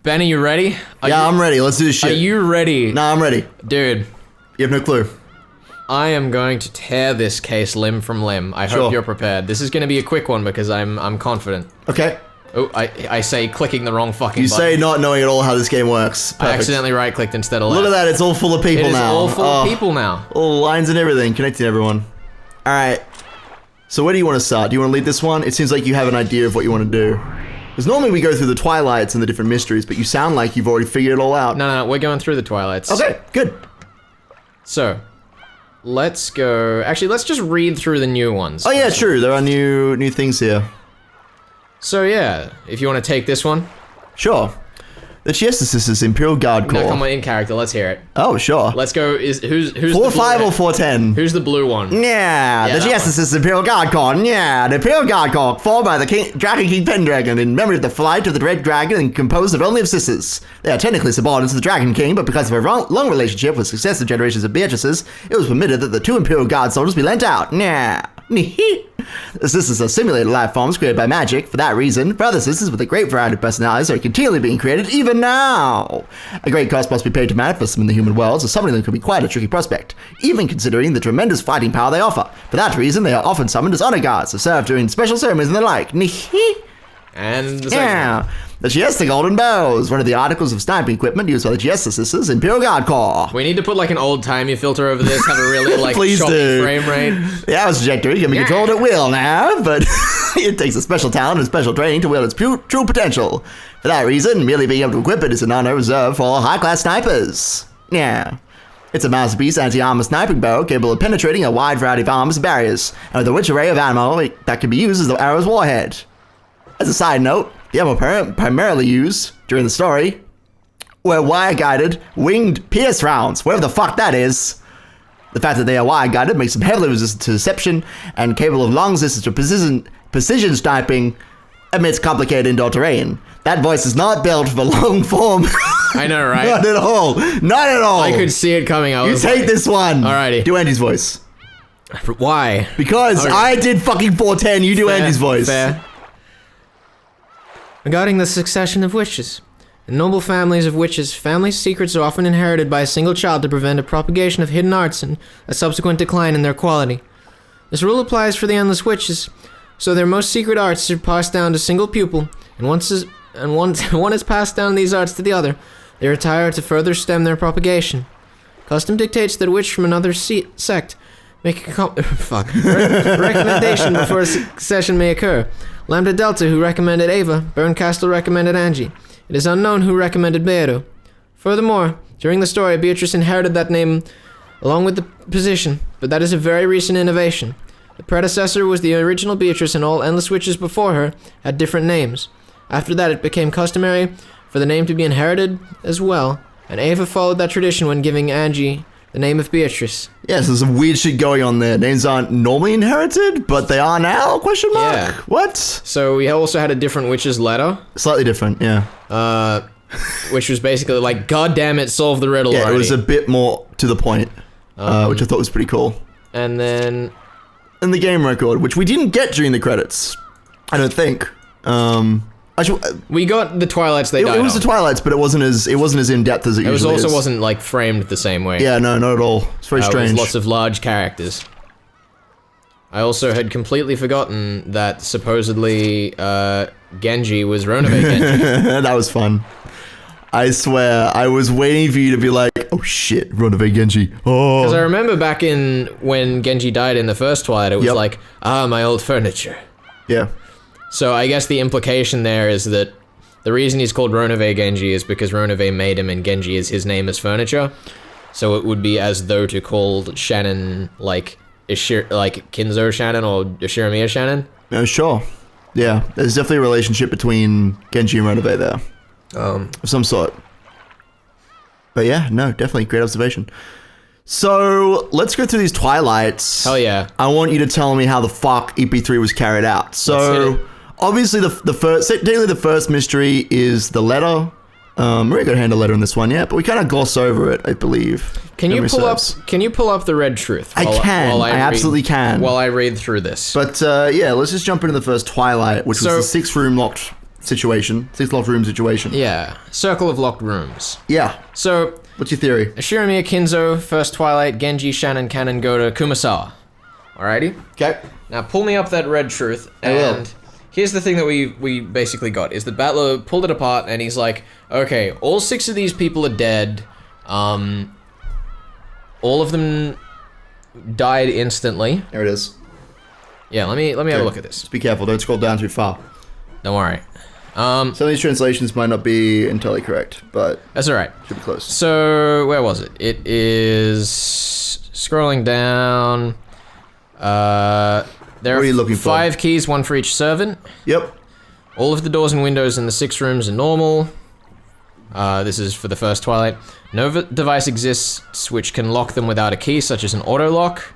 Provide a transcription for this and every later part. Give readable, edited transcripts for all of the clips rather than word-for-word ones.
Ben, are you ready? I'm ready. Let's do this shit. Are you ready? Nah, I'm ready. Dude. You have no clue. I am going to tear this case limb from limb. I hope you're prepared. This is going to be a quick one because I'm confident. Okay. Oh, I say clicking the wrong fucking button. You say not knowing at all how this game works. Perfect. I accidentally right-clicked instead of left. Look at that, it's all full of people now. It is all full of people now. All lines and everything, connecting everyone. Alright. So where do you want to start? Do you want to lead this one? It seems like you have an idea of what you want to do. Because normally we go through the Twilights and the different mysteries, but you sound like you've already figured it all out. No, we're going through the Twilights. Okay, good. So, let's go... Actually, let's just read through the new ones. Oh yeah, true. There are new things here. So yeah, if you want to take this one. Sure. The Chiesa Sisters Imperial Guard Corps. No, come on, in character. Let's hear it. Oh, sure. Let's go. Who's 4-5 or 4-10? Who's the blue one? Yeah, the Chiesa Sisters Imperial Guard Corps. Yeah, the Imperial Guard Corps, formed by the Dragon King Pendragon in memory of the flight of the Red Dragon and composed of only of sisters. They are technically subordinates to the Dragon King, but because of a long relationship with successive generations of Beatrices, it was permitted that the two Imperial Guard soldiers be lent out. Yeah. The sisters are simulated life forms created by magic. For that reason, brother sisters with a great variety of personalities are continually being created even now. A great cost must be paid to manifest them in the human world, so summoning them can be quite a tricky prospect, even considering the tremendous fighting power they offer. For that reason, they are often summoned as honor guards to serve during special ceremonies and the like. And the second one. The Chiesa Golden Bows, one of the articles of sniping equipment used by the Chiesa Sisters Imperial Guard Corps. We need to put like an old-timey filter over this, have a really like choppy frame rate. The arrow's trajectory can be controlled at will now, but it takes a special talent and special training to wield its true potential. For that reason, merely being able to equip it is an honor reserved for high-class snipers. Yeah. It's a masterpiece anti-armor sniping bow capable of penetrating a wide variety of arms and barriers, and with a rich array of ammo that can be used as the arrow's warhead. As a side note, the ammo primarily used during the story were wire-guided, winged pierce rounds, whatever the fuck that is. The fact that they are wire-guided makes them heavily resistant to deception and capable of long distance to precision sniping amidst complicated indoor terrain. That voice is not built for long form. I know, right? Not at all. Not at all. I could see it coming. You take this one. Alrighty. Do Andy's voice. Why? Because I did fucking 410. You do Andy's voice. Fair. Regarding the succession of witches. In noble families of witches, family secrets are often inherited by a single child to prevent a propagation of hidden arts and a subsequent decline in their quality. This rule applies for the endless witches, so their most secret arts are passed down to a single pupil, and once one has passed down these arts to the other, they retire to further stem their propagation. Custom dictates that a witch from another sect make a recommendation before a succession may occur. Lambda Delta, who recommended Ava, Berncastle recommended Angie. It is unknown who recommended Beato. Furthermore, during the story, Beatrice inherited that name along with the position, but that is a very recent innovation. The predecessor was the original Beatrice, and all endless witches before her had different names. After that, it became customary for the name to be inherited as well, and Ava followed that tradition when giving Angie the name of Beatrice. Yes, there's some weird shit going on there. Names aren't normally inherited, but they are now? Question mark? Yeah. What? So we also had a different witch's letter. Slightly different, yeah. Which was basically like, God damn it, solve the riddle already. Yeah, it was a bit more to the point, which I thought was pretty cool. And then... And the game record, which we didn't get during the credits. I don't think. We got the Twilights they died It was on. the Twilights, but it wasn't as in depth as it usually is. It also wasn't like framed the same way. Yeah, no, not at all. It's very strange. It was lots of large characters. I also had completely forgotten that supposedly Genji was Ronove Genji. That was fun. I swear, I was waiting for you to be like, oh shit, Ronove Genji. Oh. Because I remember back in when Genji died in the first Twilight, it was like, my old furniture. Yeah. So I guess the implication there is that the reason he's called Ronove Genji is because Ronove made him and Genji is his name as furniture. So it would be as though to call Shannon like Kinzo Shannon or Ishiramiya Shannon. Oh, sure. Yeah, there's definitely a relationship between Genji and Ronove there. Of some sort. But yeah, no, definitely great observation. So let's go through these Twilights. Hell yeah. I want you to tell me how the fuck EP3 was carried out. So obviously the first mystery is the letter. We're not gonna handle letter in this one yet, but we kind of gloss over it, I believe. Can you pull up the Red Truth? I absolutely can. While I read through this. But yeah, let's just jump into the first Twilight, which was the 6-room locked situation. 6 locked room situation. Yeah, circle of locked rooms. Yeah. So, What's your theory? Shiramiya, Kinzo, First Twilight, Genji, Shannon, Kanon, Goda, Kumasawa. Alrighty? Okay. Now pull me up that red truth, I will. and here's the thing that we basically got, is that Battler pulled it apart, and he's like, okay, all 6 of these people are dead, all of them died instantly. There it is. Yeah, let me have a look at this. Just be careful. Don't scroll down too far. Don't worry. Some of these translations might not be entirely correct, but That's alright. should be close. So, where was it? It is scrolling down. There What are you looking for? 5 keys, 1 for each servant. Yep. All of the doors and windows in the 6 rooms are normal. This is for the First Twilight. No device exists which can lock them without a key, such as an auto lock.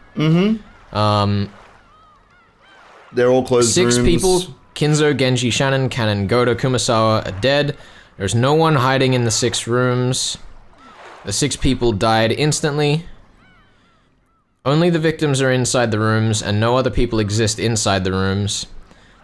They're all closed 6 rooms. people, Kinzo, Genji, Shannon, Kanon, Goda, Kumasawa, are dead. There's no one hiding in the 6 rooms. The 6 people died instantly. Only the victims are inside the rooms, and no other people exist inside the rooms.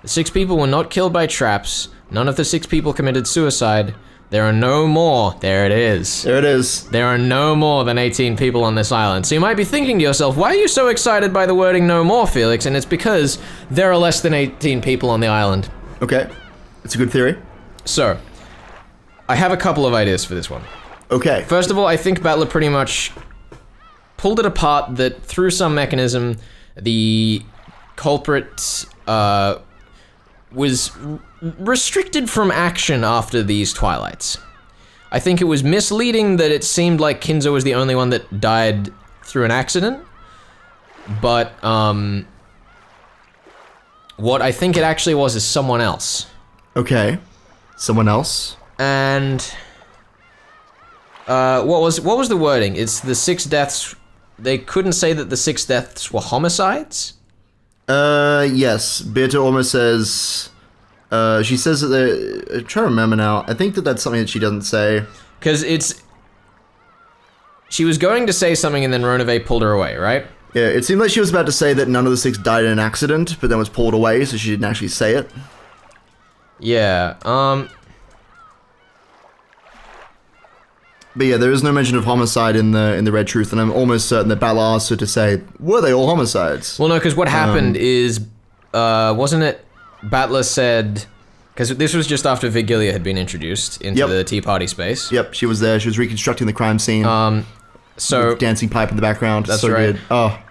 The 6 people were not killed by traps. None of the 6 people committed suicide. There are no more. There it is. There it is. There are no more than 18 people on this island. So you might be thinking to yourself, why are you so excited by the wording no more, Felix? And it's because there are less than 18 people on the island. Okay. It's a good theory. So, I have a couple of ideas for this one. Okay. First of all, I think Battler pretty much pulled it apart that through some mechanism, the culprit was restricted from action after these Twilights. I think it was misleading that it seemed like Kinzo was the only one that died through an accident, but what I think it actually was is someone else. Okay. Someone else? And what was the wording? It's the 6 deaths. They couldn't say that the 6 deaths were homicides? Yes. Beata almost says... she says that they're... I'm trying to remember now. I think that that's something that she doesn't say. Because it's... She was going to say something and then Ronave pulled her away, right? Yeah, it seemed like she was about to say that none of the 6 died in an accident, but then was pulled away, so she didn't actually say it. Yeah, But yeah, there is no mention of homicide in the Red Truth, and I'm almost certain that Battler asked her to say, were they all homicides? Well, no, because what happened is... wasn't it... Battler said... Because this was just after Vigilia had been introduced into the Tea Party space. Yep, she was there. She was reconstructing the crime scene. So... With dancing pipe in the background. That's so right. Good. Oh,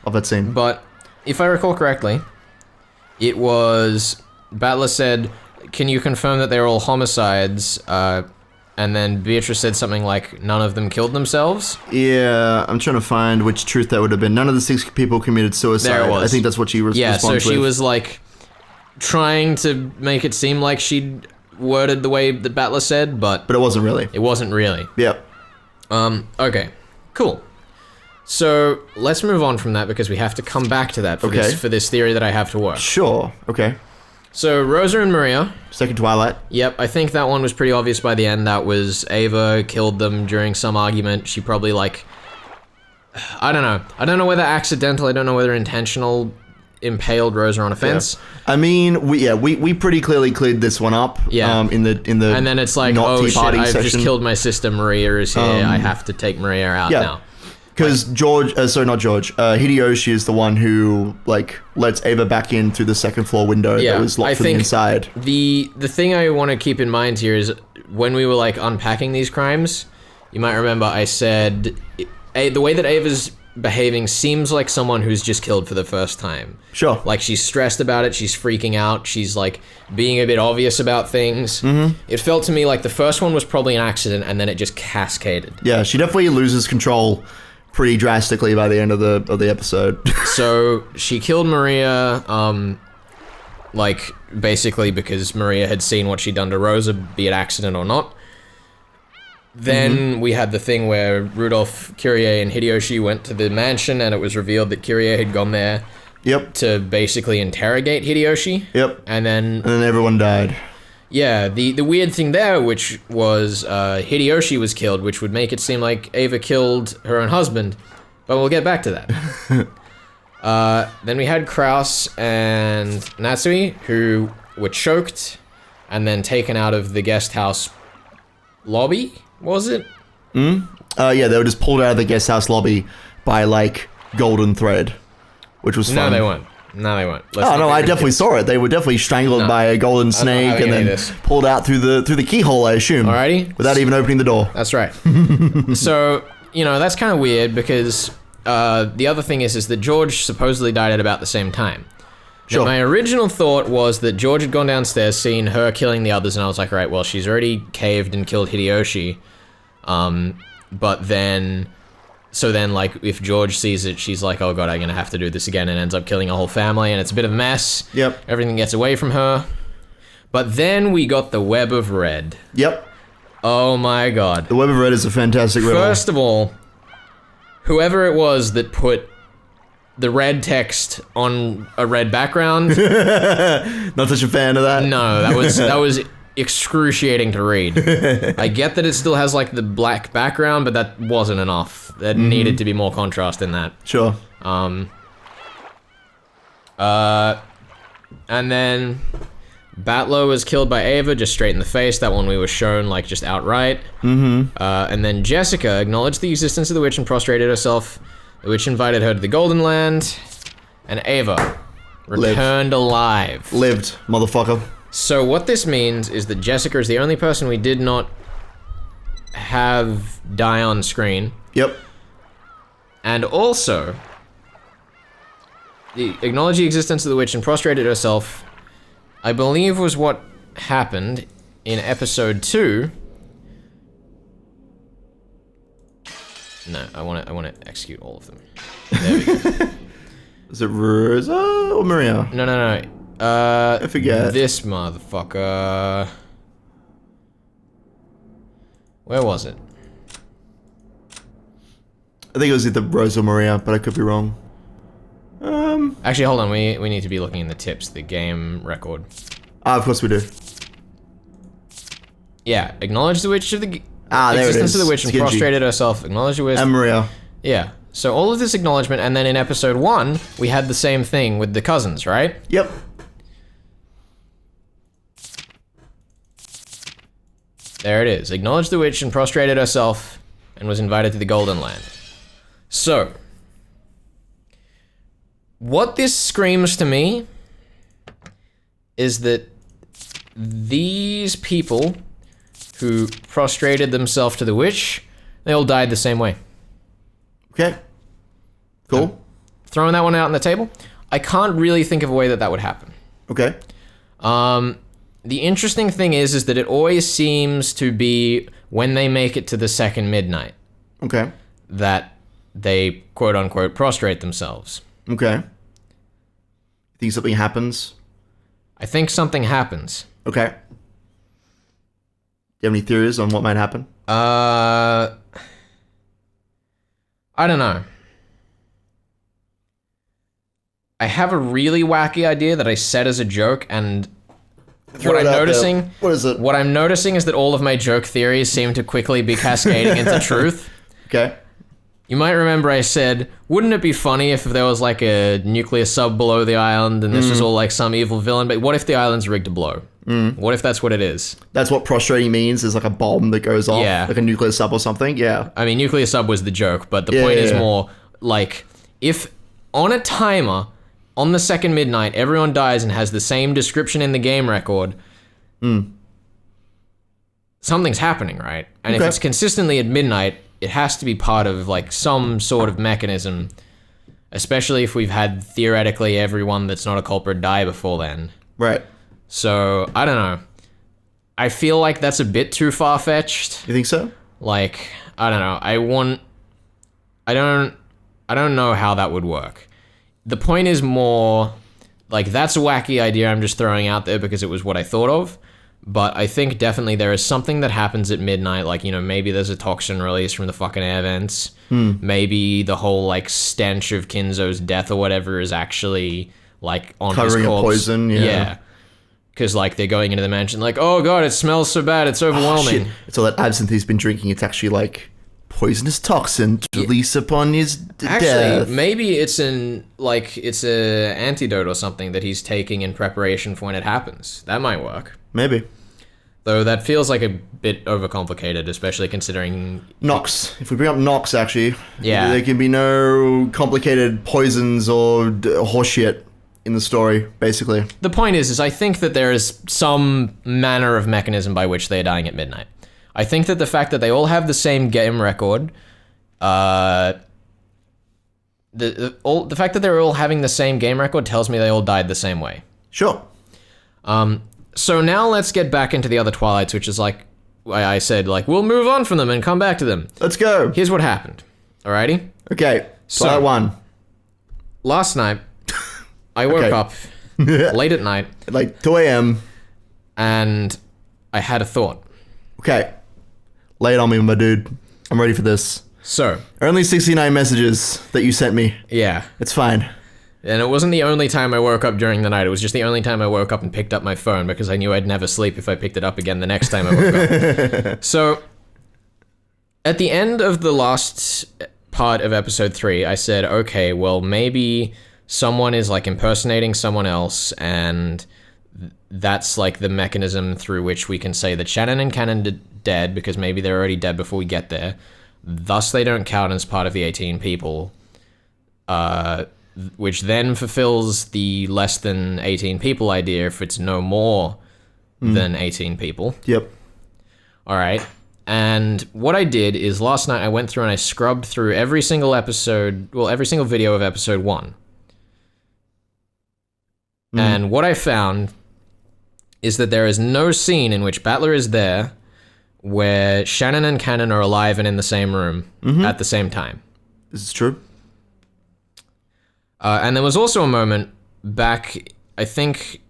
love that scene. But, if I recall correctly, it was... Battler said, can you confirm that they're all homicides? And then Beatrice said something like, none of them killed themselves? Yeah, I'm trying to find which truth that would have been. None of the 6 people committed suicide. There it was. I think that's what she Yeah, so responded she with. was like, trying to make it seem like she'd worded the way that Battler said, but But it wasn't really. it wasn't really. Yep. Okay, cool. So, let's move on from that because we have to come back to that for, Okay. for this theory that I have to work. Sure. Okay. So, Rosa and Maria, Second Twilight. yep, I think that one was pretty obvious by the end. That was Ava killed them during some argument. She probably, like... I don't know. I don't know whether accidental, I don't know whether intentional, impaled Rosa on a fence. Yeah. I mean, we pretty clearly cleared this one up. Yeah. In the And then it's like, not oh Tea shit, Party I've section. just killed my sister, Maria is here, I have to take Maria out now. Because Hideyoshi is the one who, like, lets Ava back in through the second floor window that was locked from the inside. The thing I want to keep in mind here is when we were, like, unpacking these crimes, you might remember I said, the way that Ava's behaving seems like someone who's just killed for the first time. Sure. Like, she's stressed about it, she's freaking out, she's, like, being a bit obvious about things. It felt to me like the first one was probably an accident, and then it just cascaded. Yeah, she definitely loses control pretty drastically by the end of the episode. So she killed Maria, like basically because Maria had seen what she'd done to Rosa, be it accident or not. Then we had the thing where Rudolph, Kyrie, and Hideyoshi went to the mansion, and it was revealed that Kyrie had gone there Yep. to basically interrogate Hideyoshi. Yep. And then Everyone died. yeah, the weird thing there, which was Hideyoshi was killed, which would make it seem like Ava killed her own husband, but we'll get back to that. Then we had Kraus and Natsui, who were choked, and then taken out of the guest house lobby, was it? Yeah, they were just pulled out of the guest house lobby by, like, golden thread, which was fun. No, they weren't. Oh no, I definitely saw it. They were definitely strangled by a golden snake and then pulled out through the keyhole, I assume. Alrighty. Without even opening the door. That's right. So, that's kind of weird because the other thing is that George supposedly died at about the same time. Sure. Now, my original thought was that George had gone downstairs, seen her killing the others, and I was like, all right, well, she's already caved and killed Hideyoshi. But then... So then, like, if George sees it, she's like, oh god, I'm gonna have to do this again, and ends up killing a whole family, and it's a bit of a mess. Yep. Everything gets away from her. But then we got the Web of Red. Yep. Oh my god. The Web of Red is a fantastic riddle. First of all, whoever it was that put the red text on a red background... Not such a fan of that? No, that was excruciating to read. I get that it still has like the black background, but that wasn't enough. There needed to be more contrast in that. Sure. And then Batlow was killed by Ava, just straight in the face. That one we were shown like just outright. And then Jessica acknowledged the existence of the witch and prostrated herself. The witch invited her to the Golden Land, and Ava returned alive. Lived, motherfucker. So what this means is that Jessica is the only person we did not have die on screen. Yep. And also, acknowledge the existence of the witch and prostrated herself, I believe was what happened in episode 2. No, I want to execute all of them. There we go. Is it Rosa or Maria? No. I forget. This motherfucker. Where was it? I think it was either Rosa or Maria, but I could be wrong. Actually, hold on. We need to be looking in the tips, the game record. Of course we do. Yeah, acknowledge the witch of the there it existence is. of the witch and prostrated herself. Acknowledge the witch. And Maria. Yeah. So all of this acknowledgement, and then in episode 1, we had the same thing with the cousins, right? Yep. There it is. Acknowledged the witch and prostrated herself and was invited to the Golden Land. So, what this screams to me is that these people who prostrated themselves to the witch, they all died the same way. Okay. Cool. Throwing that one out on the table, I can't really think of a way that would happen. Okay. The interesting thing is that it always seems to be when they make it to the second midnight. Okay. That they, quote unquote, prostrate themselves. Okay. Think something happens? I think something happens. Okay. Do you have any theories on what might happen? I don't know. I have a really wacky idea that I said as a joke, and what I'm noticing... What is it? What I'm noticing is that all of my joke theories seem to quickly be cascading into truth. Okay. You might remember I said, wouldn't it be funny if there was like a nuclear sub below the island and this was all like some evil villain, but what if the island's rigged to blow? What if that's what it is? That's what prostrating means, is like a bomb that goes off, Yeah. like a nuclear sub or something, yeah. I mean, nuclear sub was the joke, but the point is more like, if on a timer, on the second midnight, everyone dies and has the same description in the game record, something's happening, right? And if it's consistently at midnight, it has to be part of like some sort of mechanism, especially if we've had theoretically everyone that's not a culprit die before then. Right. So, I don't know. I feel like that's a bit too far-fetched. You think so? Like, I don't know. I don't know how that would work. The point is more, like, that's a wacky idea I'm just throwing out there because it was what I thought of. But I think definitely there is something that happens at midnight, like, you know, maybe there's a toxin release from the fucking air vents. Maybe the whole, like, stench of Kinzo's death or whatever is actually, like, on Covering his a corpse. poison, yeah. Because, like, they're going into the mansion, like, oh god, it smells so bad, it's overwhelming. Shit. It's all that absinthe he's been drinking. It's actually, like, poisonous toxin to release upon his death. Actually, maybe it's an antidote or something that he's taking in preparation for when it happens. That might work. Maybe. Though that feels like a bit overcomplicated, especially considering... Nox. If we bring up Nox, actually, Yeah. there can be no complicated poisons or horseshit in the story, basically. The point is I think that there is some manner of mechanism by which they're dying at midnight. I think that the fact that they all have the same game record, the fact that they're all having the same game record tells me they all died the same way. Sure. So now let's get back into the other Twilights, which is like I said, like, we'll move on from them and come back to them. Let's go. Here's what happened. Alrighty? Okay. Twilight 1. Last night, I woke up late at night. Like 2 a.m. And I had a thought. Okay. Lay it on me, my dude. I'm ready for this. So. Only 69 messages that you sent me. Yeah. It's fine. And it wasn't the only time I woke up during the night. It was just the only time I woke up and picked up my phone because I knew I'd never sleep if I picked it up again the next time I woke up. So, at the end of the last part of episode 3, I said, okay, well, maybe someone is like impersonating someone else, and that's like the mechanism through which we can say that Shannon and Cannon are dead because maybe they're already dead before we get there. Thus, they don't count as part of the 18 people. Which then fulfills the less than 18 people idea if it's no more than 18 people. Yep. All right. And what I did is last night I went through and I scrubbed through every single video of episode 1. And what I found is that there is no scene in which Battler is there where Shannon and Cannon are alive and in the same room at the same time. This is true. And there was also a moment back, I think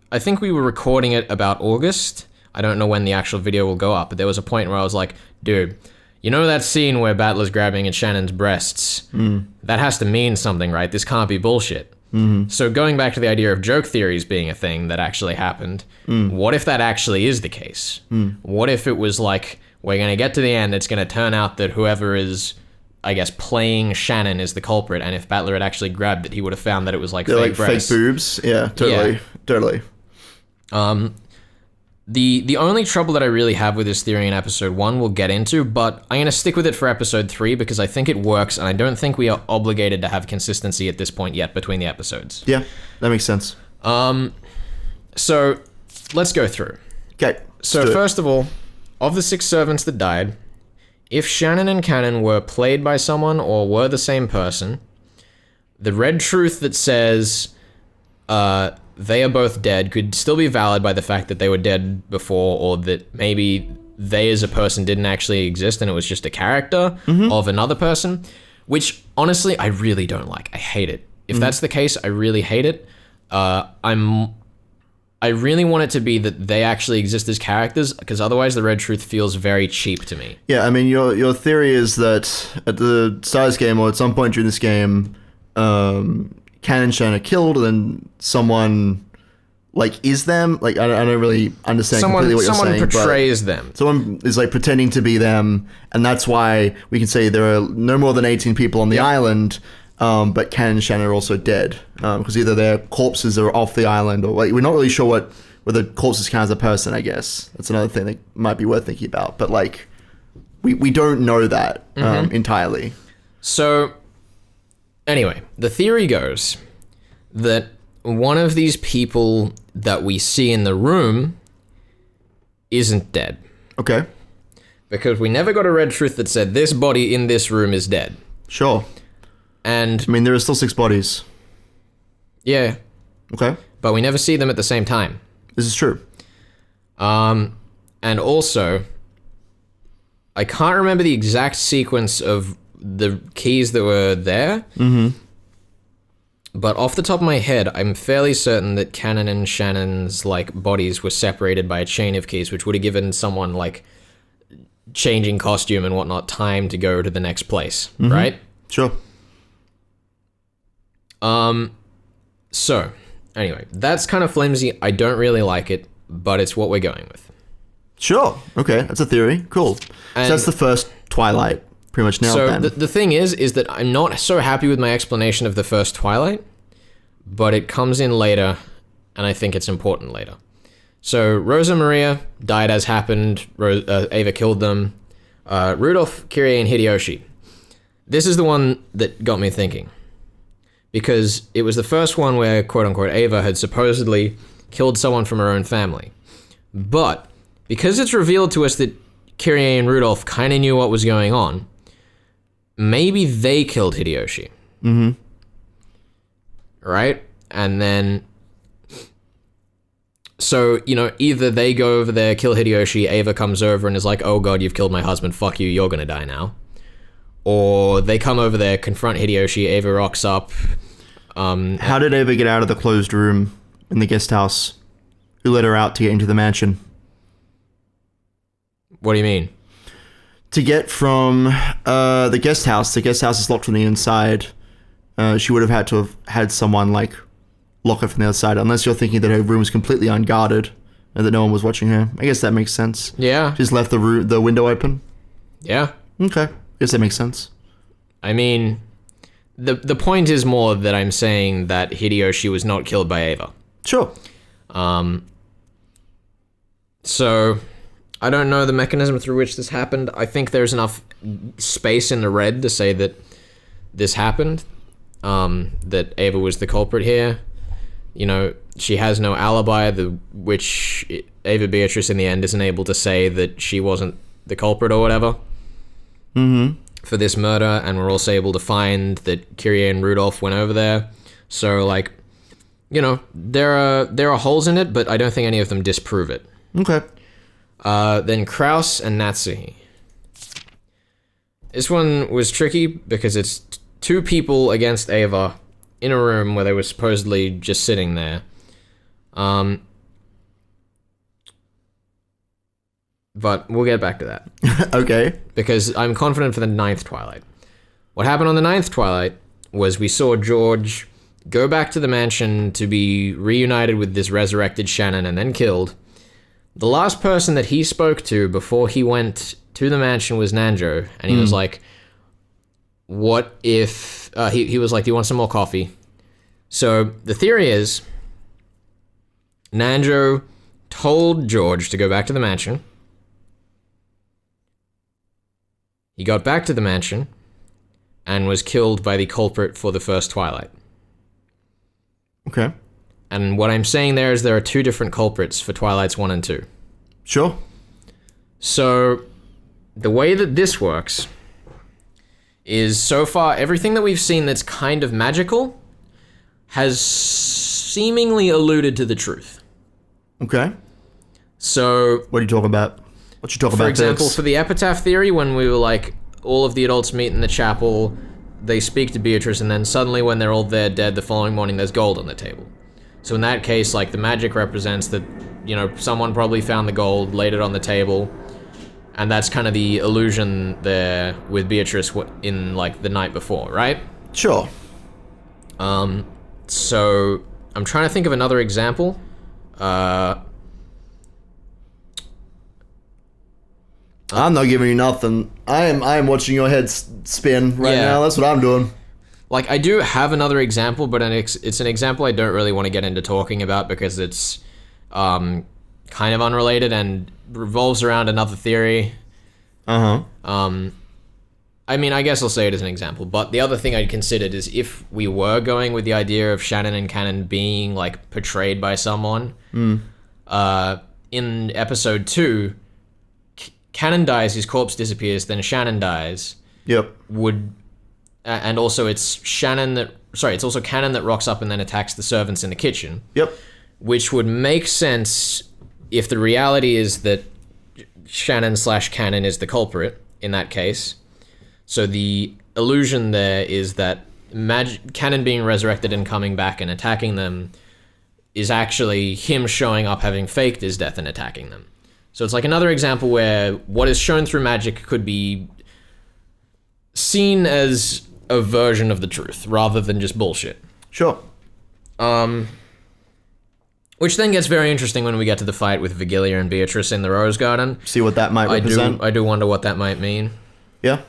we were recording it about August. I don't know when the actual video will go up, but there was a point where I was like, dude, you know that scene where Battler's grabbing at Shannon's breasts? That has to mean something, right? This can't be bullshit. So going back to the idea of joke theories being a thing that actually happened, what if that actually is the case? What if it was like, we're going to get to the end, it's going to turn out that whoever is... I guess playing Shannon is the culprit, and if Battler had actually grabbed it, he would have found that it was like fake breasts. Fake boobs. Yeah, totally. The only trouble that I really have with this theory in episode 1 we'll get into, but I'm going to stick with it for episode 3 because I think it works, and I don't think we are obligated to have consistency at this point yet between the episodes. Yeah, that makes sense. So let's go through. Okay. So first of all, of the 6 servants that died, if Shannon and Cannon were played by someone or were the same person, the red truth that says they are both dead could still be valid by the fact that they were dead before, or that maybe they as a person didn't actually exist and it was just a character of another person, which honestly I really don't like. I hate it. If that's the case, I really hate it. I really want it to be that they actually exist as characters, because otherwise the red truth feels very cheap to me. Yeah, I mean, your theory is that at the start of this game, or at some point during this game, Cannon and Shannon are killed, and then someone, like, is them? Like, I don't really understand completely what you're saying. Someone portrays them. Someone is, like, pretending to be them, and that's why we can say there are no more than 18 people on the island, but Cannon and Shannon are also dead, because either their corpses are off the island, or like, we're not really sure whether corpses count as a person. I guess that's another thing that might be worth thinking about. But like, we don't know that entirely. So, anyway, the theory goes that one of these people that we see in the room isn't dead. Okay. Because we never got a red truth that said this body in this room is dead. Sure. And I mean, there are still 6 bodies. Yeah. Okay. But we never see them at the same time. This is true. And also, I can't remember the exact sequence of the keys that were there. But off the top of my head, I'm fairly certain that Cannon and Shannon's like bodies were separated by a chain of keys, which would have given someone like changing costume and whatnot time to go to the next place, right? Sure. So, anyway, that's kind of flimsy. I don't really like it, but it's what we're going with. Sure. Okay, that's a theory. Cool. So that's the first Twilight. Pretty much nailed then. So the thing is that I'm not so happy with my explanation of the first Twilight, but it comes in later, and I think it's important later. So Rosa Maria died as happened. Ava killed them. Rudolph, Kyrie, and Hideyoshi. This is the one that got me thinking. Because it was the first one where, quote-unquote, Ava had supposedly killed someone from her own family. But because it's revealed to us that Kyrie and Rudolph kind of knew what was going on, maybe they killed Hideyoshi. Mm-hmm. Right? And then... So, either they go over there, kill Hideyoshi, Ava comes over and is like, oh god, you've killed my husband, fuck you, you're gonna die now. Or they come over there, confront Hideyoshi, Ava rocks up. How did Ava get out of the closed room in the guest house? Who let her out to get into the mansion? What do you mean? To get from the guest house is locked from the inside. She would have had to have had someone, lock her from the outside, unless you're thinking that her room was completely unguarded and that no one was watching her. I guess that makes sense. Yeah. Just left the window open. Yeah. Okay. Guess that makes sense. I mean, the point is more that I'm saying that Hideyoshi was not killed by Ava. Sure. So, I don't know the mechanism through which this happened. I think there's enough space in the red to say that this happened, that Ava was the culprit here. She has no alibi, which Ava Beatrice in the end isn't able to say that she wasn't the culprit or whatever. Mm-hmm. For this murder, and we're also able to find that Kyrie and Rudolph went over there. So, there are holes in it, but I don't think any of them disprove it. Okay. Then Kraus and Natsuhi. This one was tricky because it's two people against Ava in a room where they were supposedly just sitting there. But we'll get back to that. Okay. Because I'm confident for the 9th Twilight. What happened on the 9th Twilight was we saw George go back to the mansion to be reunited with this resurrected Shannon and then killed. The last person that he spoke to before he went to the mansion was Nanjo, and he was like, what if... he was like, do you want some more coffee? So the theory is Nanjo told George to go back to the mansion. He got back to the mansion and was killed by the culprit for the first Twilight. Okay. And what I'm saying there is there are two different culprits for Twilights 1 and 2. Sure. So the way that this works is, so far, everything that we've seen that's kind of magical has seemingly alluded to the truth. Okay. So... What are you talking about? What you talking about, For example, Felix? for the epitaph theory, when we were all of the adults meet in the chapel, they speak to Beatrice, and then suddenly when they're all there dead, the following morning there's gold on the table. So in that case, the magic represents that, someone probably found the gold, laid it on the table, and that's kind of the illusion there with Beatrice in, the night before, right? Sure. So I'm trying to think of another example. I'm not giving you nothing. I am watching your head spin right now. That's what I'm doing. I do have another example, but it's an example I don't really want to get into talking about because it's kind of unrelated and revolves around another theory. Uh-huh. I mean, I guess I'll say it as an example, but the other thing I'd considered is if we were going with the idea of Shannon and Cannon being, portrayed by someone, in episode 2, Cannon dies, his corpse disappears, then Shannon dies. Yep. And also it's it's also Cannon that rocks up and then attacks the servants in the kitchen. Yep. Which would make sense if the reality is that Shannon/Cannon is the culprit in that case. So the illusion there is that Cannon being resurrected and coming back and attacking them is actually him showing up having faked his death and attacking them. So it's another example where what is shown through magic could be seen as a version of the truth rather than just bullshit. Sure. Which then gets very interesting when we get to the fight with Vigilia and Beatrice in the Rose Garden. See what that might represent. I do wonder what that might mean. Yeah.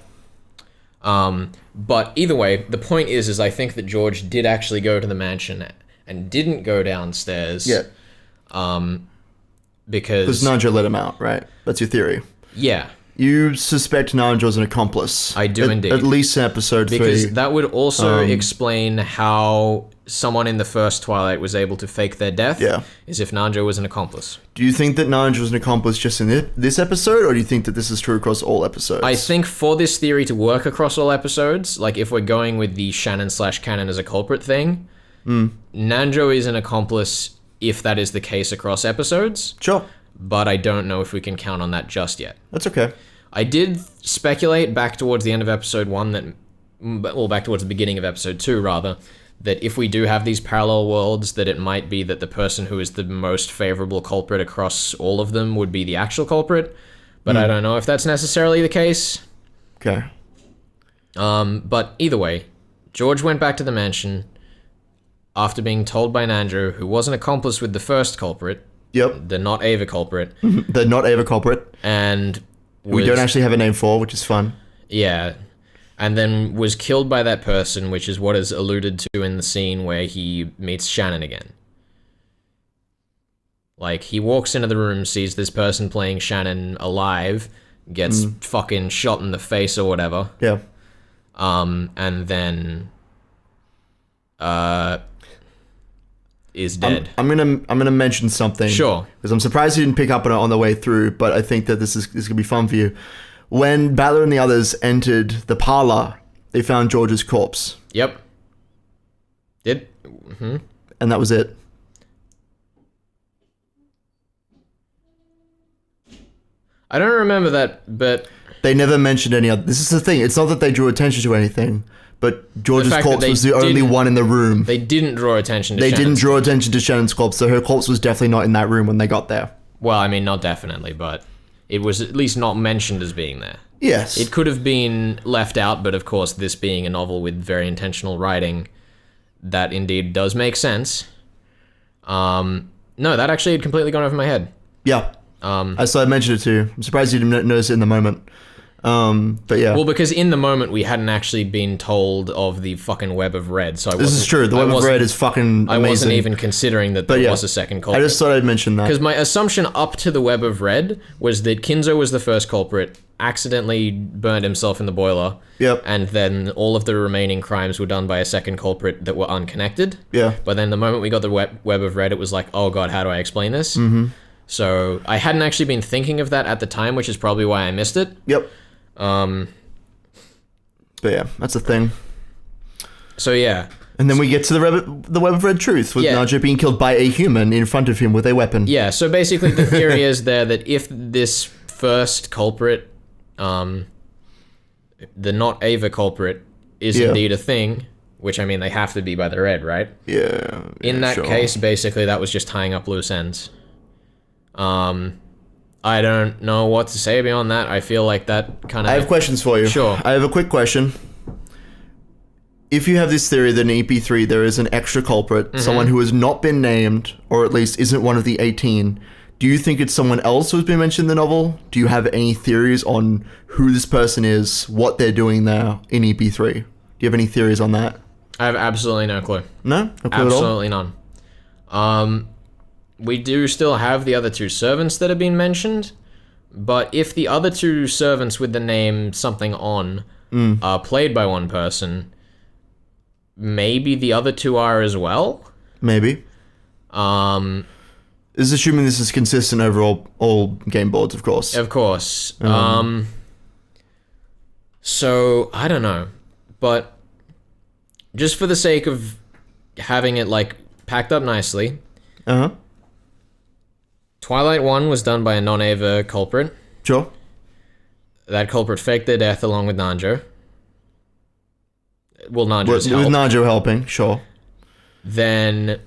But either way, the point is I think that George did actually go to the mansion and didn't go downstairs. Yeah. Because Nanjo let him out, right? That's your theory. Yeah. You suspect Nanjo as an accomplice. I do indeed. At least in episode 3. Because that would also explain how someone in the first Twilight was able to fake their death. Yeah. Is if Nanjo was an accomplice. Do you think that Nanjo was an accomplice just in this episode, or do you think that this is true across all episodes? I think for this theory to work across all episodes, like if we're going with the Shannon/canon as a culprit thing, Nanjo is an accomplice if that is the case across episodes. Sure. But I don't know if we can count on that just yet. That's okay. I did speculate back towards the end of episode 1 back towards the beginning of episode 2 rather, that if we do have these parallel worlds, that it might be that the person who is the most favorable culprit across all of them would be the actual culprit. But I don't know if that's necessarily the case. Okay. But either way, George went back to the mansion after being told by Nanjo, who was an accomplice with the first culprit, the not Ava culprit. The not Ava culprit. And we don't actually have a name for, which is fun. Yeah. And then was killed by that person, which is what is alluded to in the scene where he meets Shannon again. Like, he walks into the room, sees this person playing Shannon alive, gets fucking shot in the face or whatever. Yeah. And then is dead. I'm gonna mention something. Sure. Because I'm surprised you didn't pick up on it on the way through, but I think that this gonna be fun for you. When Balor and the others entered the parlor, they found George's corpse. Yep. And that was it. I don't remember that, but they never mentioned any other. This is the thing. It's not that they drew attention to anything, but George's corpse was the only one in the room. They didn't draw attention to Shannon's. They didn't draw attention to Shannon's corpse, so her corpse was definitely not in that room when they got there. Well, I mean, not definitely, but it was at least not mentioned as being there. Yes. It could have been left out, but of course, this being a novel with very intentional writing, that indeed does make sense. No, that actually had completely gone over my head. Yeah. I mentioned it too. I'm surprised you didn't notice it in the moment. But yeah. Well, because in the moment we hadn't actually been told of the fucking Web of Red, so this is true. The Web of Red is fucking amazing. I wasn't even considering that there was a second culprit. I just thought I'd mention that. Because my assumption up to the Web of Red was that Kinzo was the first culprit, accidentally burned himself in the boiler, and then all of the remaining crimes were done by a second culprit that were unconnected. Yeah. But then the moment we got the Web of Red, it was like, oh god, how do I explain this? So I hadn't actually been thinking of that at the time, which is probably why I missed it. Yep. But yeah, that's the thing. So yeah. And then we get to the Web of Red truth, with Nanjo being killed by a human in front of him with a weapon. Yeah, so basically the theory is there that if this first culprit, the not Ava culprit, is indeed a thing, which I mean they have to be by the red, right? Yeah. In that case, basically that was just tying up loose ends. I don't know what to say beyond that. I feel like that kind of... I have questions for you. Sure. I have a quick question. If you have this theory that in EP3 there is an extra culprit, someone who has not been named, or at least isn't one of the 18, do you think it's someone else who's been mentioned in the novel? Do you have any theories on who this person is, what they're doing there in EP3? Do you have any theories on that? I have absolutely no clue. No? No clue absolutely none. We do still have the other two servants that have been mentioned, but if the other two servants with the name something on are played by one person, maybe the other two are as well? Maybe. This is assuming this is consistent over all game boards, of course. Of course. So, I don't know, but just for the sake of having it, like, packed up nicely... Twilight 1 was done by a non-Ava culprit. Sure. That culprit faked their death along with Nanjo. Well, Nanjo's help. With Nanjo helping, sure. Then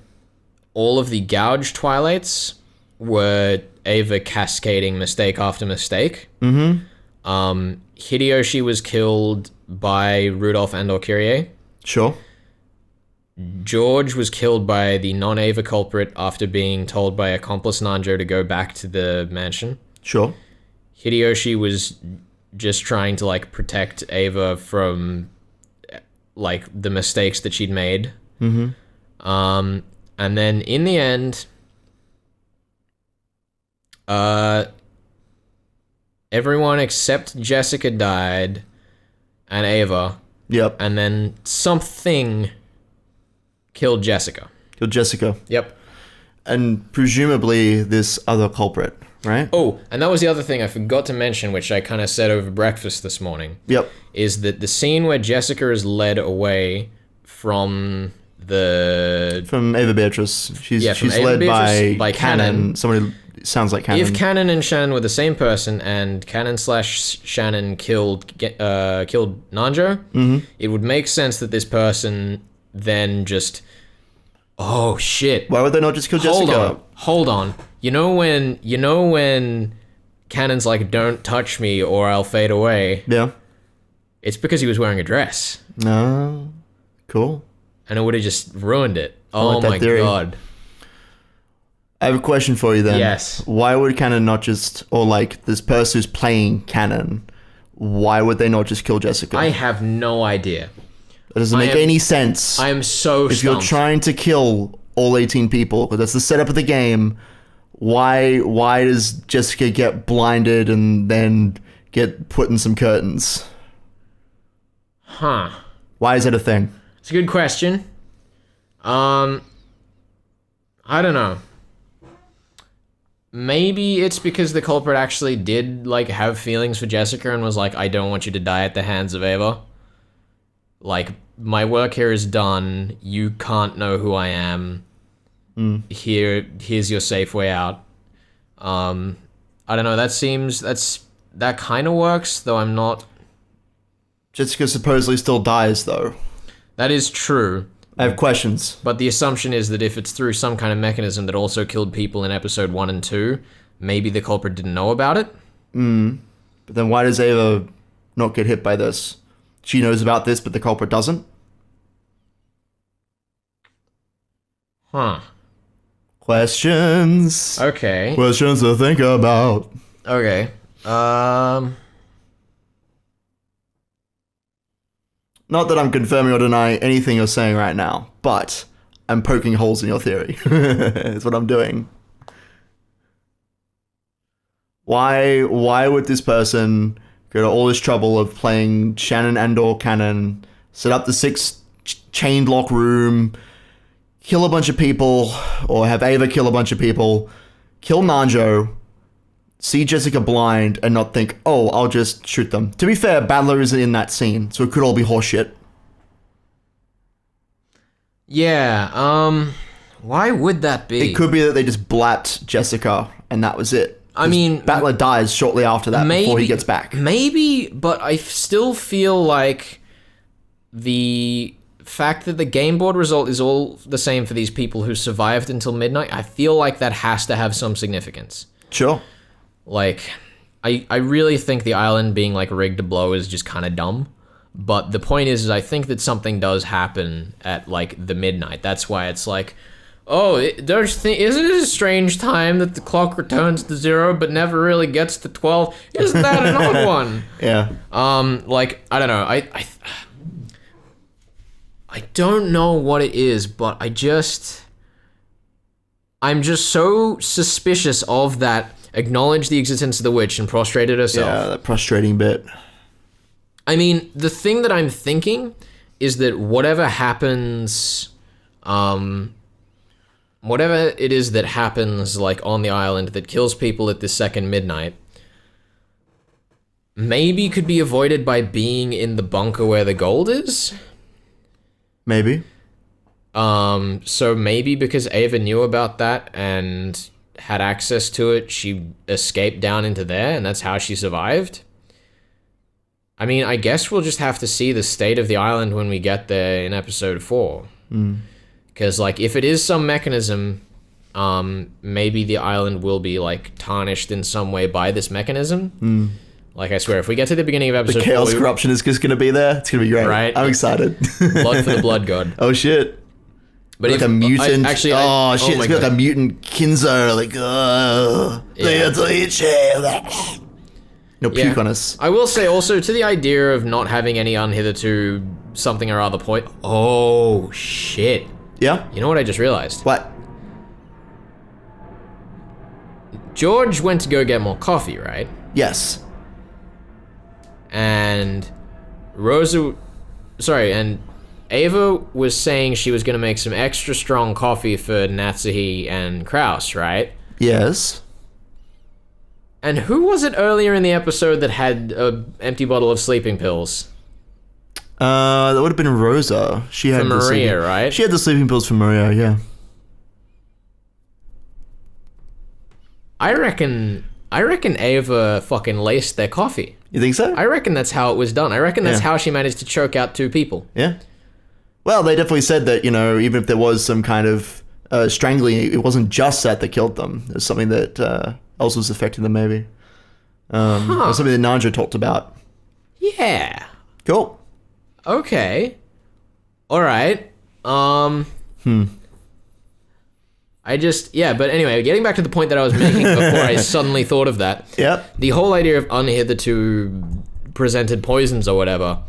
all of the gouged Twilights were Ava cascading mistake after mistake. Hideyoshi was killed by Rudolph and/or Kyrie. Sure. George was killed by the non-Ava culprit after being told by accomplice Nanjo to go back to the mansion. Sure. Hideyoshi was just trying to, like, protect Ava from, like, the mistakes that she'd made. And then in the end, Everyone except Jessica died, and Ava, Yep. and then something killed Jessica. Killed Jessica. Yep. And presumably this other culprit, right? Oh, and that was the other thing I forgot to mention, which I kind of said over breakfast this morning. Yep. Is that the scene where Jessica is led away from From Ava Beatrice. She's Ava led Beatrice by Cannon. Somebody sounds like Cannon. If Cannon and Shannon were the same person, and Cannon/Shannon killed Nanjo, it would make sense that this person then just... Oh shit! Why would they not just kill Jessica? Hold on. You know when Cannon's like, "Don't touch me, or I'll fade away." Yeah. It's because he was wearing a dress, No. Cool. and it would have just ruined it. Oh like that my theory. god! I have a question for you then. Yes. Why would Cannon not just, or like this person who's playing Cannon, why would they not just kill Jessica? I have no idea. That doesn't make any sense. I am so if you're stumped. trying to kill all 18 people, because that's the setup of the game, why does Jessica get blinded and then get put in some curtains? Huh? Why is that a thing? It's a good question. I don't know. Maybe it's because the culprit actually did like have feelings for Jessica and was like, "I don't want you to die at the hands of Ava. Like, my work here is done. You can't know who I am. Here's your safe way out." I don't know. That kind of works, though. I'm not. Jessica supposedly still dies, though. That is true. I have questions. But the assumption is that if it's through some kind of mechanism that also killed people in episode 1 and 2, maybe the culprit didn't know about it. But then why does Ava not get hit by this? She knows about this, but the culprit doesn't? Huh. Questions. Okay. Questions to think about. Okay. Not that I'm confirming or denying anything you're saying right now, but I'm poking holes in your theory. That's what I'm doing. Why would this person go to all this trouble of playing Shannon and/or Cannon, set up the 6 chained lock room, kill a bunch of people, or have Ava kill a bunch of people, kill Nanjo, see Jessica blind, and not think, "Oh, I'll just shoot them"? To be fair, Battler isn't in that scene, so it could all be horseshit. Yeah, why would that be? It could be that they just blapped Jessica, and that was it. I mean, Battler dies shortly after that before he gets back. Maybe, but I still feel like the fact that the game board result is all the same for these people who survived until midnight, I feel like that has to have some significance. Sure. Like, I really think the island being like rigged to blow is just kind of dumb. But the point is I think that something does happen at like the midnight. That's why it's like, oh, isn't it a strange time that the clock returns to 0 but never really gets to 12? Isn't that an odd one? Yeah. Like, I don't know. I don't know what it is, but I'm just so suspicious of that. Acknowledge the existence of the witch and prostrated herself. Yeah, that frustrating bit. I mean, the thing that I'm thinking is that whatever happens, whatever it is that happens, like, on the island that kills people at the second midnight, maybe could be avoided by being in the bunker where the gold is? Maybe. So maybe because Ava knew about that and had access to it, she escaped down into there, and that's how she survived? I mean, I guess we'll just have to see the state of the island when we get there in episode 4. Because, like, if it is some mechanism, maybe the island will be, like, tarnished in some way by this mechanism. Like, I swear, if we get to the beginning of episode 4... The chaos corruption is just going to be there. It's going to be great. Right? I'm excited. Blood for the blood god. Oh, shit. But like a mutant... Oh, shit. It's like a mutant Kinzo. Like, no, puke on us. I will say also, to the idea of not having any unhitherto something or other point... Oh, shit. Yeah? You know what I just realized? What? George went to go get more coffee, right? Yes. And and Ava was saying she was going to make some extra strong coffee for Natsuhi and Kraus, right? Yes. And who was it earlier in the episode that had an empty bottle of sleeping pills? That would have been Rosa. She had Maria, right? She had the sleeping pills for Maria, yeah. I reckon Ava fucking laced their coffee. You think so? I reckon that's how it was done. I reckon that's how she managed to choke out 2 people. Yeah. Well, they definitely said that, even if there was some kind of strangling, it wasn't just that killed them. There's something that else was affecting them, maybe. Or something that Nanja talked about. Yeah. Cool. Okay. All right. But anyway, getting back to the point that I was making before I suddenly thought of that. Yep. The whole idea of unhitherto presented poisons or whatever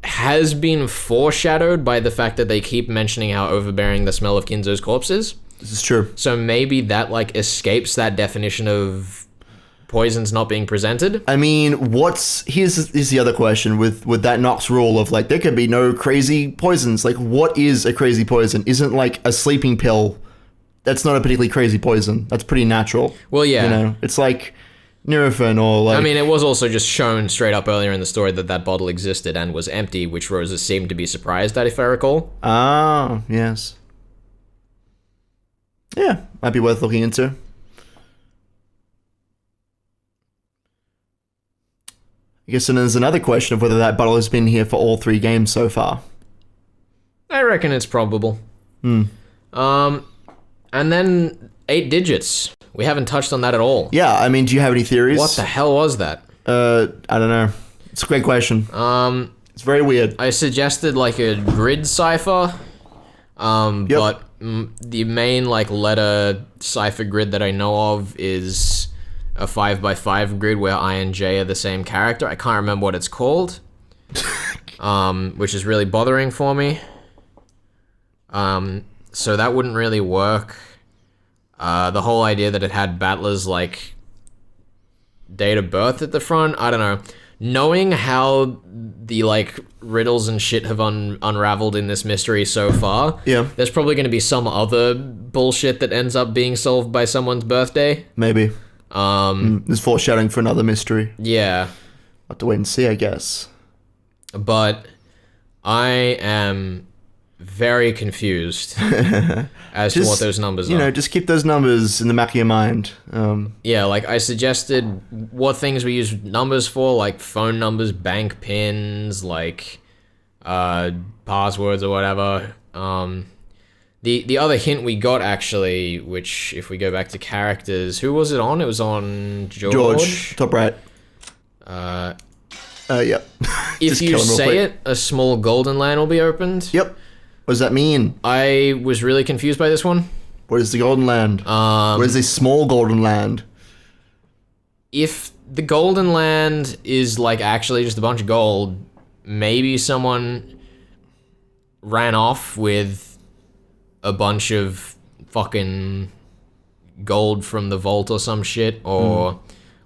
has been foreshadowed by the fact that they keep mentioning how overbearing the smell of Kinzo's corpse is. This is true. So maybe that escapes that definition of poisons not being presented. I mean, here's the other question with that Nox rule of there could be no crazy poisons. What is a crazy poison? Isn't a sleeping pill? That's not a particularly crazy poison. That's pretty natural. Well, yeah. It's like Nurofen or I mean, it was also just shown straight up earlier in the story that bottle existed and was empty, which Rosa seemed to be surprised at, if I recall. Ah, yes. Yeah, might be worth looking into. I guess then there's another question of whether that bottle has been here for all 3 games so far. I reckon it's probable. And then 8 digits. We haven't touched on that at all. Yeah, I mean, do you have any theories? What the hell was that? I don't know. It's a great question. It's very weird. I suggested a grid cipher. But the main letter cipher grid that I know of is a 5x5 grid where I and J are the same character. I can't remember what it's called. Which is really bothering for me. So that wouldn't really work. The whole idea that it had Battler's date of birth at the front, I don't know. Knowing how the riddles and shit have unraveled in this mystery so far, there's probably going to be some other bullshit that ends up being solved by someone's birthday. Maybe. There's foreshadowing for another mystery. Yeah. I'll have to wait and see, I guess. But I am very confused as to what those numbers are. Just keep those numbers in the back of your mind. I suggested what things we use numbers for, phone numbers, bank pins, passwords or whatever. The other hint we got, actually, which if we go back to characters, who was it on? It was on George. Top right. Yep. If you say it, a small golden land will be opened. Yep. What does that mean? I was really confused by this one. What is the golden land? What is a small golden land? If the golden land is actually just a bunch of gold, maybe someone ran off with a bunch of fucking gold from the vault or some shit, or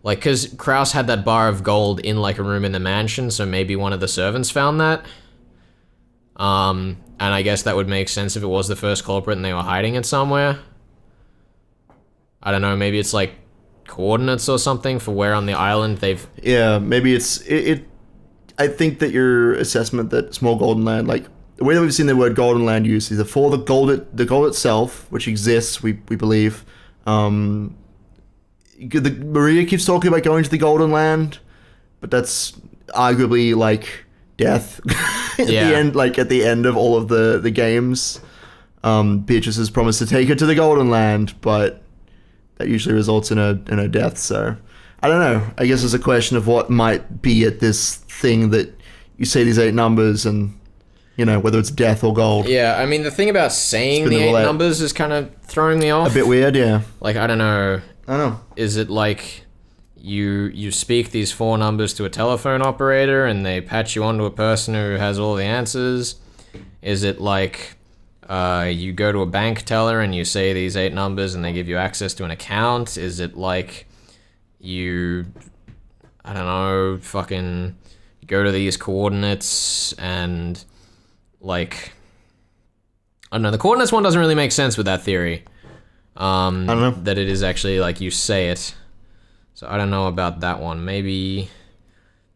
because Kraus had that bar of gold in a room in the mansion, so maybe one of the servants found that. And I guess that would make sense if it was the first culprit and they were hiding it somewhere. I don't know, maybe it's coordinates or something for where on the island they've... Yeah, maybe it's... I think that your assessment that small golden land, the way that we've seen the word golden land used is for the gold itself, which exists, we believe. Maria keeps talking about going to the golden land, but that's arguably death at the end, at the end of all of the games. Beatrice has promised to take her to the golden land, but that usually results in a death. So I don't know. I guess it's a question of what might be at this thing that you say these 8 numbers and whether it's death or gold. Yeah, I mean, the thing about saying the 8 numbers is kind of throwing me off. A bit weird, yeah. I don't know. I don't know. Is it you speak these 4 numbers to a telephone operator and they patch you onto a person who has all the answers? Is it you go to a bank teller and you say these 8 numbers and they give you access to an account? Is it like you, I don't know, fucking go to these coordinates and like, I don't know, the coordinates one doesn't really make sense with that theory. I don't know. That it is actually like you say it. So I don't know about that one. Maybe,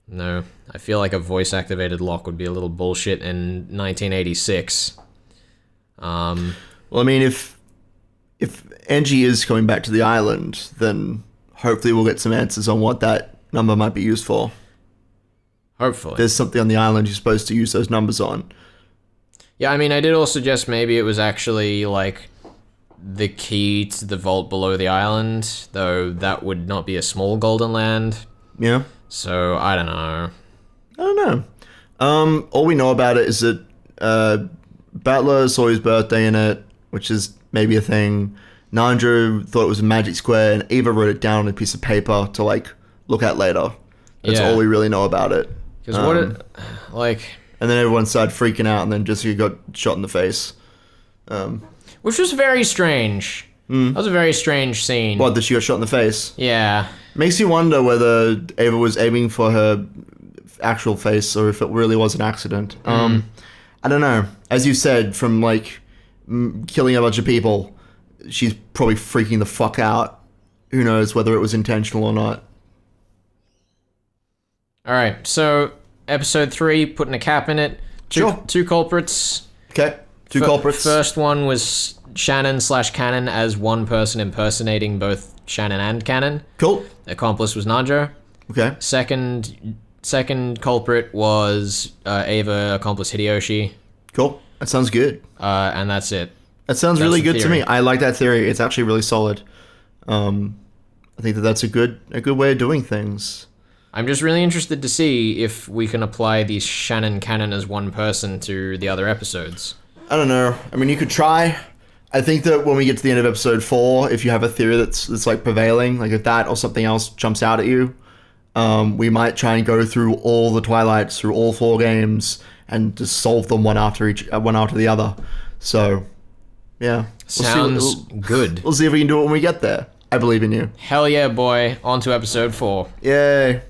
no, I feel like a voice activated lock would be a little bullshit in 1986. Well, I mean, if Angie is coming back to the island, then hopefully we'll get some answers on what that number might be used for. Hopefully. There's something on the island you're supposed to use those numbers on. Yeah, I mean, I did also suggest maybe it was actually, like, the key to the vault below the island, though that would not be a small golden land. Yeah. So, I don't know. I don't know. All we know about it is that Battler saw his birthday in it, which is maybe a thing. Nandro thought it was a magic square, and Eva wrote it down on a piece of paper to, like, look at later. That's all we really know about it. Because what it, like... And then everyone started freaking out, and then Jessica got shot in the face. Which was very strange. That was a very strange scene. What, that she got shot in the face? Yeah. Makes you wonder whether Ava was aiming for her actual face, or if it really was an accident. I don't know. As you said, from, like, killing a bunch of people, she's probably freaking the fuck out. Who knows whether it was intentional or not. Alright, so... Episode 3, putting a cap in it. Two culprits. Okay, two culprits. First one was Shannon/Cannon as one person impersonating both Shannon and Cannon. Cool. Accomplice was Nadja. Okay. Second culprit was Ava, accomplice Hideyoshi. Cool. That sounds good. And that's it. That sounds really good to me. I like that theory. It's actually really solid. I think that's a good way of doing things. I'm just really interested to see if we can apply these Shannon Cannon as one person to the other episodes. I don't know. I mean, you could try. I think that when we get to the end of episode 4, if you have a theory that's like prevailing, like if that or something else jumps out at you, we might try and go through all the Twilights, through all 4 games, and just solve them one after the other. So, yeah. Sounds good. We'll see if we can do it when we get there. I believe in you. Hell yeah, boy. On to episode 4. Yay.